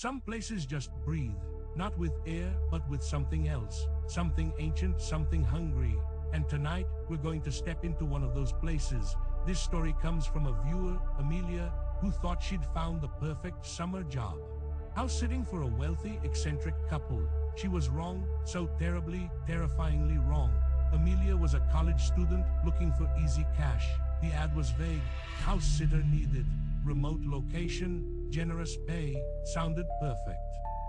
Some places just breathe, not with air, but with something else, something ancient, something hungry. And tonight, we're going to step into one of those places. This story comes from a viewer, Amelia, who thought she'd found the perfect summer job. House sitting for a wealthy, eccentric couple. She was wrong, so terribly, terrifyingly wrong. Amelia was a college student looking for easy cash. The ad was vague. House sitter needed. Remote location, generous pay, sounded perfect.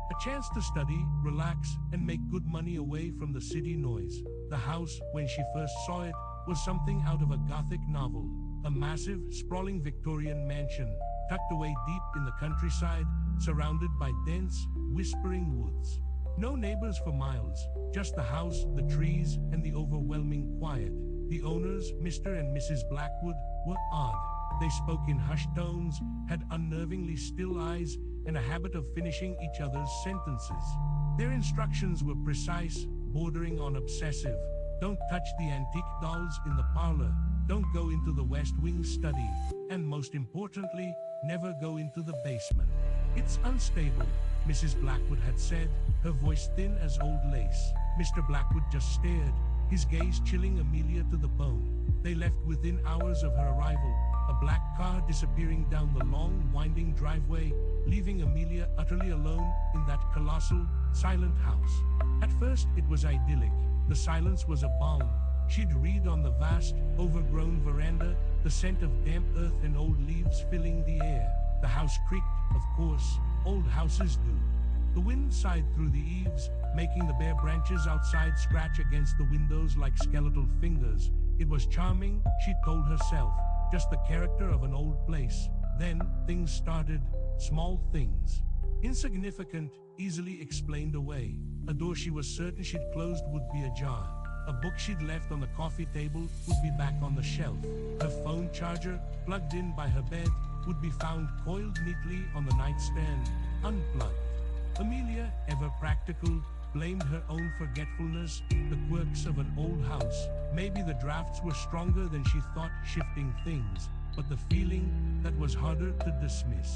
A chance to study, relax, and make good money away from the city noise. The house, when she first saw it, was something out of a gothic novel. A massive, sprawling Victorian mansion, tucked away deep in the countryside, surrounded by dense, whispering woods. No neighbors for miles, just the house, the trees, and the overwhelming quiet. The owners, Mr. and Mrs. Blackwood, were odd. They spoke in hushed tones, had unnervingly still eyes, and a habit of finishing each other's sentences. Their instructions were precise, bordering on obsessive. Don't touch the antique dolls in the parlor. Don't go into the West Wing study. And most importantly, never go into the basement. It's unstable, Mrs. Blackwood had said, her voice thin as old lace. Mr. Blackwood just stared, his gaze chilling Amelia to the bone. They left within hours of her arrival, a black car disappearing down the long, winding driveway, leaving Amelia utterly alone in that colossal, silent house. At first, it was idyllic. The silence was a balm. She'd read on the vast, overgrown veranda, the scent of damp earth and old leaves filling the air. The house creaked, of course, old houses do. The wind sighed through the eaves, making the bare branches outside scratch against the windows like skeletal fingers. It was charming, she told herself, just the character of an old place. Then, things started, small things. Insignificant, easily explained away. A door she was certain she'd closed would be ajar. A book she'd left on the coffee table would be back on the shelf. Her phone charger, plugged in by her bed, would be found coiled neatly on the nightstand, unplugged. Amelia, ever practical, blamed her own forgetfulness, the quirks of an old house. Maybe the drafts were stronger than she thought, shifting things, but the feeling that was harder to dismiss.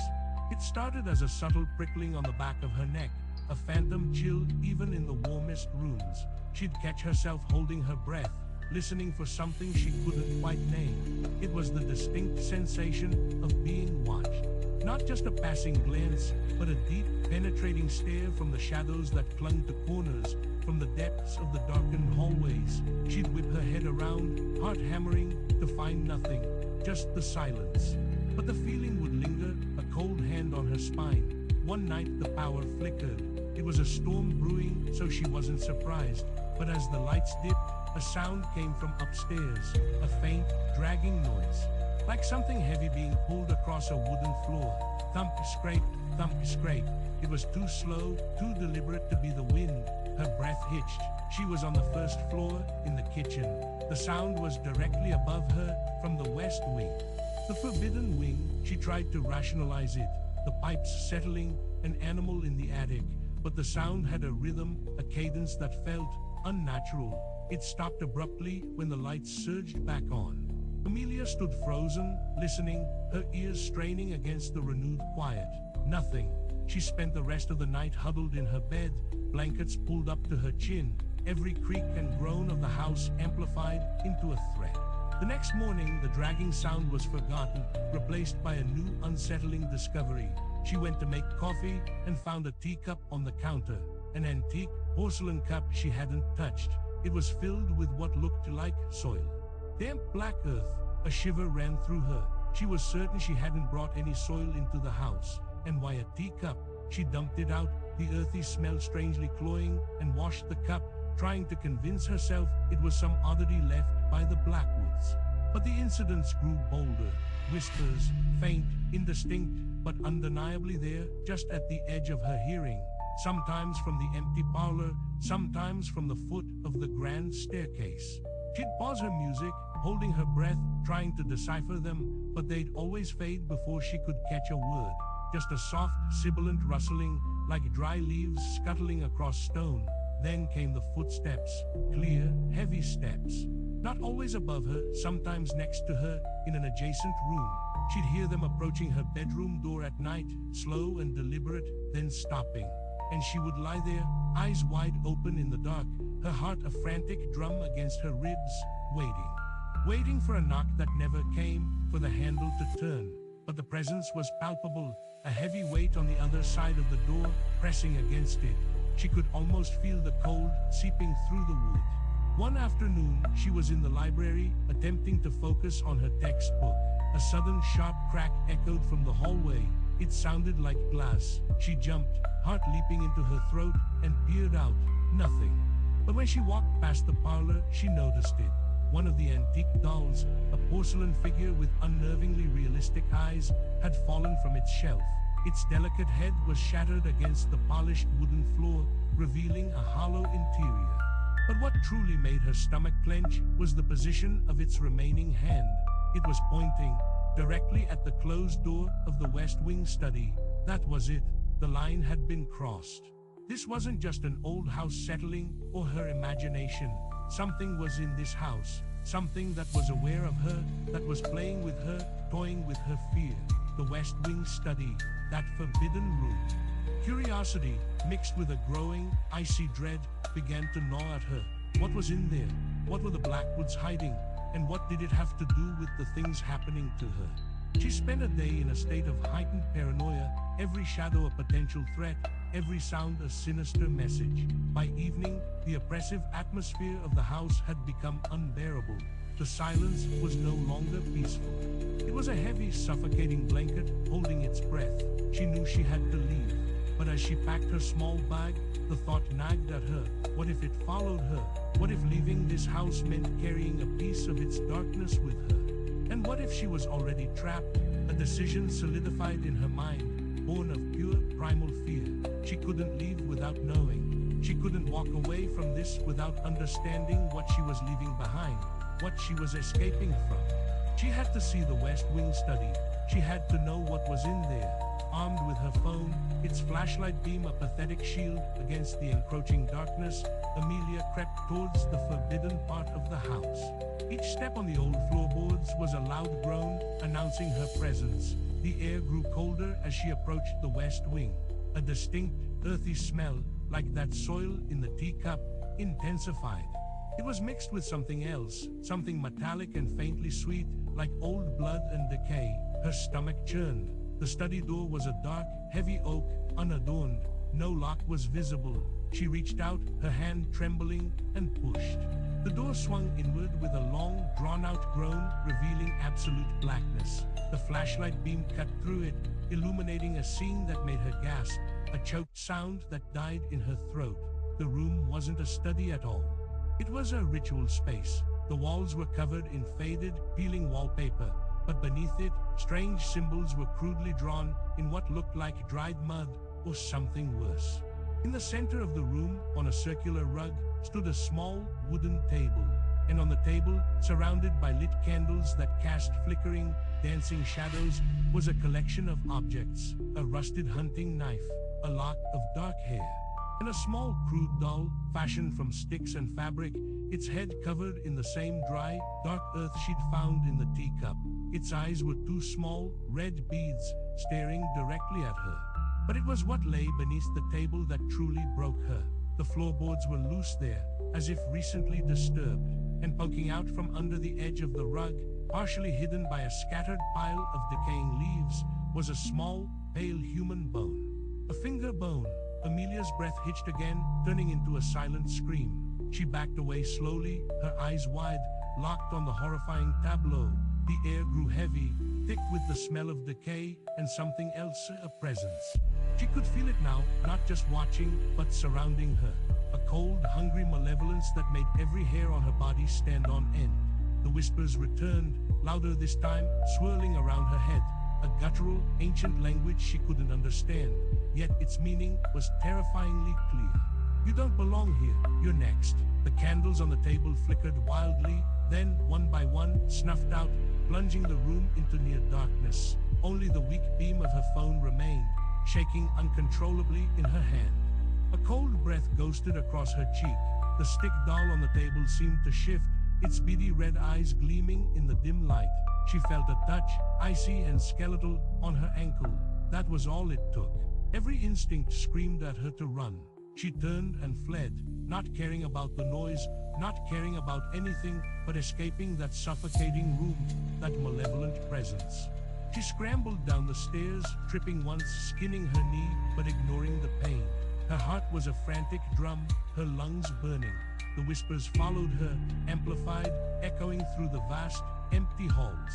It started as a subtle prickling on the back of her neck, a phantom chill even in the warmest rooms. She'd catch herself holding her breath, listening for something she couldn't quite name. It was the distinct sensation of being watched. Not just a passing glance, but a deep, penetrating stare from the shadows that clung to corners, from the depths of the darkened hallways. She'd whip her head around, heart hammering, to find nothing, just the silence. But the feeling would linger, a cold hand on her spine. One night the power flickered. It was a storm brewing, so she wasn't surprised. But as the lights dipped, a sound came from upstairs, a faint, dragging noise, like something heavy being pulled across a wooden floor. Thump, scrape, thump, scrape. It was too slow, too deliberate to be the wind. Her breath hitched. She was on the first floor, in the kitchen. The sound was directly above her, from the west wing. The forbidden wing, she tried to rationalize it. The pipes settling, an animal in the attic. But the sound had a rhythm, a cadence that felt unnatural. It stopped abruptly when the lights surged back on. Amelia stood frozen, listening, her ears straining against the renewed quiet. Nothing. She spent the rest of the night huddled in her bed, blankets pulled up to her chin, every creak and groan of the house amplified into a threat. The next morning, the dragging sound was forgotten, replaced by a new unsettling discovery. She went to make coffee and found a teacup on the counter, an antique porcelain cup she hadn't touched. It was filled with what looked like soil. Damp black earth. A shiver ran through her. She was certain she hadn't brought any soil into the house. And why a teacup? She dumped it out, the earthy smell strangely cloying, and washed the cup, trying to convince herself it was some oddity left by the Blackwoods. But the incidents grew bolder. Whispers, faint, indistinct, but undeniably there, just at the edge of her hearing. Sometimes from the empty parlor, sometimes from the foot of the grand staircase. She'd pause her music, holding her breath, trying to decipher them, but they'd always fade before she could catch a word. Just a soft, sibilant rustling, like dry leaves scuttling across stone. Then came the footsteps, clear, heavy steps. Not always above her, sometimes next to her, in an adjacent room. She'd hear them approaching her bedroom door at night, slow and deliberate, then stopping. And she would lie there, eyes wide open in the dark, her heart a frantic drum against her ribs, waiting. Waiting for a knock that never came, for the handle to turn. But the presence was palpable, a heavy weight on the other side of the door, pressing against it. She could almost feel the cold seeping through the wood. One afternoon, she was in the library, attempting to focus on her textbook. A sudden sharp crack echoed from the hallway. It sounded like glass. She jumped, heart leaping into her throat, and peered out. Nothing. But when she walked past the parlor, she noticed it. One of the antique dolls, a porcelain figure with unnervingly realistic eyes, had fallen from its shelf. Its delicate head was shattered against the polished wooden floor, revealing a hollow interior. But what truly made her stomach clench was the position of its remaining hand. It was pointing directly at the closed door of the West Wing study. That was it. The line had been crossed. This wasn't just an old house settling or her imagination. Something was in this house. Something that was aware of her, that was playing with her, toying with her fear. The West Wing study, that forbidden room. Curiosity, mixed with a growing, icy dread, began to gnaw at her. What was in there? What were the Blackwoods hiding? And what did it have to do with the things happening to her? She spent a day in a state of heightened paranoia, every shadow a potential threat, every sound a sinister message. By evening, the oppressive atmosphere of the house had become unbearable. The silence was no longer peaceful. It was a heavy, suffocating blanket holding its breath. She knew she had to leave. But as she packed her small bag, the thought nagged at her. What if it followed her? What if leaving this house meant carrying a piece of its darkness with her? And what if she was already trapped? A decision solidified in her mind, born of pure primal fear. She couldn't leave without knowing. She couldn't walk away from this without understanding what she was leaving behind, what she was escaping from. She had to see the West Wing study. She had to know what was in there. Armed with her phone, its flashlight beam a pathetic shield against the encroaching darkness, Amelia crept towards the forbidden part of the house. Each step on the old floorboards was a loud groan, announcing her presence. The air grew colder as she approached the West Wing. A distinct, earthy smell, like that soil in the teacup, intensified. It was mixed with something else, something metallic and faintly sweet, like old blood and decay. Her stomach churned. The study door was a dark, heavy oak, unadorned. No lock was visible. She reached out, her hand trembling, and pushed. The door swung inward with a long, drawn-out groan, revealing absolute blackness. The flashlight beam cut through it, illuminating a scene that made her gasp, a choked sound that died in her throat. The room wasn't a study at all. It was a ritual space. The walls were covered in faded, peeling wallpaper, but beneath it, strange symbols were crudely drawn in what looked like dried mud or something worse. In the center of the room, on a circular rug, stood a small wooden table. And on the table, surrounded by lit candles that cast flickering, dancing shadows, was a collection of objects: a rusted hunting knife, a lock of dark hair, and a small crude doll, fashioned from sticks and fabric, its head covered in the same dry, dark earth she'd found in the teacup. Its eyes were two small, red beads, staring directly at her. But it was what lay beneath the table that truly broke her. The floorboards were loose there, as if recently disturbed, and poking out from under the edge of the rug, partially hidden by a scattered pile of decaying leaves, was a small, pale human bone. A finger bone. Amelia's breath hitched again, turning into a silent scream. She backed away slowly, her eyes wide, locked on the horrifying tableau. The air grew heavy, thick with the smell of decay and something else, a presence. She could feel it now, not just watching, but surrounding her. A cold, hungry malevolence that made every hair on her body stand on end. The whispers returned, louder this time, swirling around her head. A guttural, ancient language she couldn't understand, yet its meaning was terrifyingly clear. You don't belong here, you're next. The candles on the table flickered wildly, then, one by one, snuffed out, plunging the room into near darkness. Only the weak beam of her phone remained, shaking uncontrollably in her hand. A cold breath ghosted across her cheek. The stick doll on the table seemed to shift, its beady red eyes gleaming in the dim light. She felt a touch, icy and skeletal, on her ankle. That was all it took. Every instinct screamed at her to run. She turned and fled, not caring about the noise, not caring about anything, but escaping that suffocating room, that malevolent presence. She scrambled down the stairs, tripping once, skinning her knee, but ignoring the pain. Her heart was a frantic drum, her lungs burning. The whispers followed her, amplified, echoing through the vast, empty halls.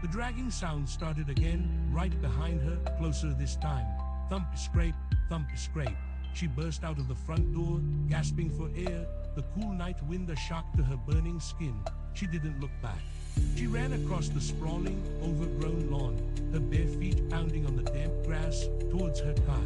The dragging sound started again, right behind her, closer this time. Thump, scrape, thump, scrape. She burst out of the front door, gasping for air, the cool night wind a shock to her burning skin. She didn't look back. She ran across the sprawling, overgrown lawn, her bare feet pounding on the damp grass, towards her car.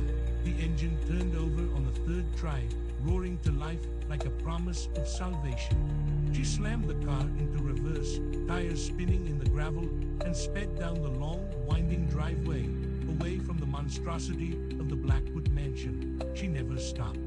The engine turned over on the third try, roaring to life like a promise of salvation. She slammed the car into reverse, tires spinning in the gravel, and sped down the long, winding driveway, away from the monstrosity of the Blackwood mansion. She never stopped.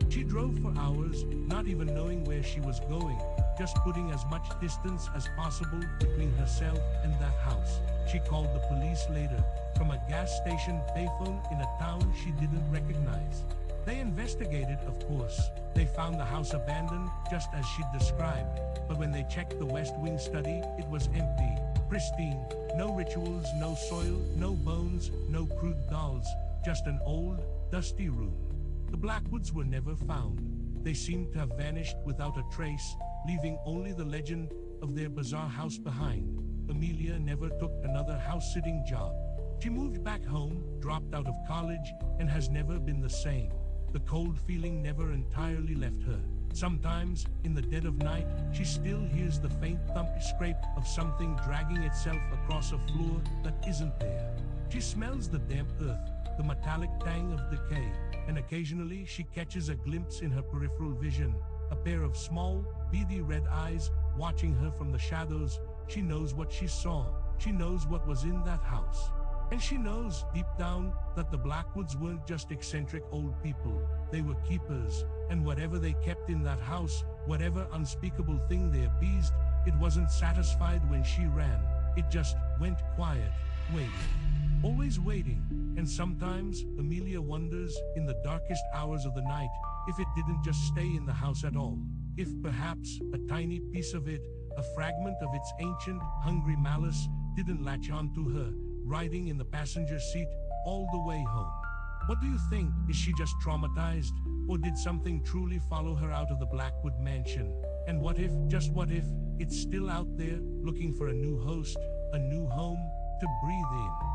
She drove for hours, not even knowing where she was going, just putting as much distance as possible between herself and that house. She called the police later, from a gas station payphone in a town she didn't recognize. They investigated, of course. They found the house abandoned, just as she'd described. But when they checked the West Wing study, it was empty, pristine. No rituals, no soil, no bones, no crude dolls. Just an old, dusty room. The Blackwoods were never found. They seemed to have vanished without a trace, leaving only the legend of their bizarre house behind. Amelia never took another house-sitting job. She moved back home, dropped out of college, and has never been the same. The cold feeling never entirely left her. Sometimes, in the dead of night, she still hears the faint thump scrape of something dragging itself across a floor that isn't there. She smells the damp earth, the metallic tang of decay, and occasionally she catches a glimpse in her peripheral vision, a pair of small, beady red eyes watching her from the shadows. She knows what she saw. She knows what was in that house. And she knows, deep down, that the Blackwoods weren't just eccentric old people. They were keepers, and whatever they kept in that house, whatever unspeakable thing they appeased, it wasn't satisfied when she ran. It just went quiet, waiting. Always waiting, and sometimes Amelia wonders, in the darkest hours of the night, if it didn't just stay in the house at all. If perhaps a tiny piece of it, a fragment of its ancient, hungry malice, didn't latch onto her, riding in the passenger seat all the way home. What do you think? Is she just traumatized? Or did something truly follow her out of the Blackwood mansion? And what if, just what if, it's still out there, looking for a new host, a new home, to breathe in?